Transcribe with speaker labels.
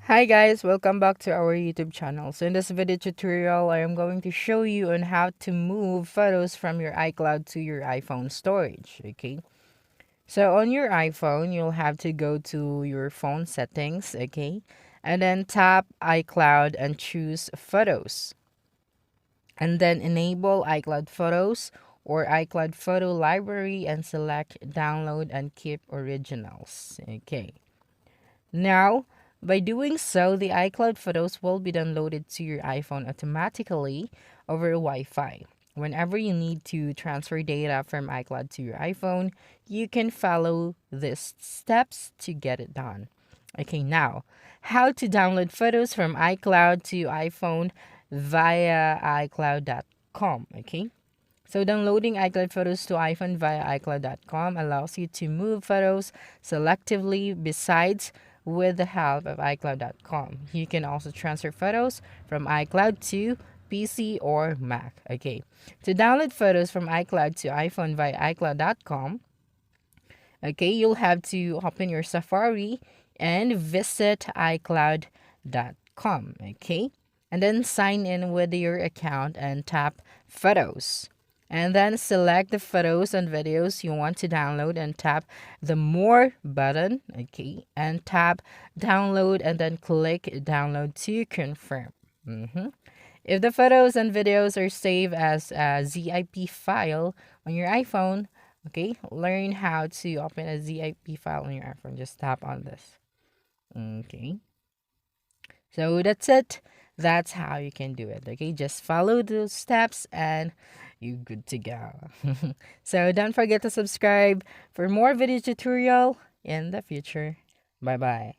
Speaker 1: Hi guys, welcome back to our YouTube channel. So in this video tutorial, I am going to show you on how to move photos from your iCloud to your iPhone storage, okay? So on your iPhone, you'll have to go to your phone settings, okay? And then tap iCloud and choose photos. And then enable iCloud photos or iCloud photo library and select download and keep originals, okay? Now, by doing so, the iCloud photos will be downloaded to your iPhone automatically over Wi Fi. Whenever you need to transfer data from iCloud to your iPhone, you can follow these steps to get it done. Okay, now, how to download photos from iCloud to iPhone via iCloud.com. Okay, so downloading iCloud photos to iPhone via iCloud.com allows you to move photos selectively besides with the help of iCloud.com. You can also transfer photos from iCloud to PC or Mac. Okay. To download photos from iCloud to iPhone via iCloud.com, okay, you'll have to open your Safari and visit iCloud.com. Okay. And then sign in with your account and tap Photos. And then select the photos and videos you want to download and tap the More button, okay? And tap Download and then click Download to confirm. If the photos and videos are saved as a zip file on your iPhone, okay, learn how to open a zip file on your iPhone. Just tap on this. Okay. So that's it. That's how you can do it. Okay, just follow those steps and you're good to go. So don't forget to subscribe for more video tutorial in the future. Bye bye.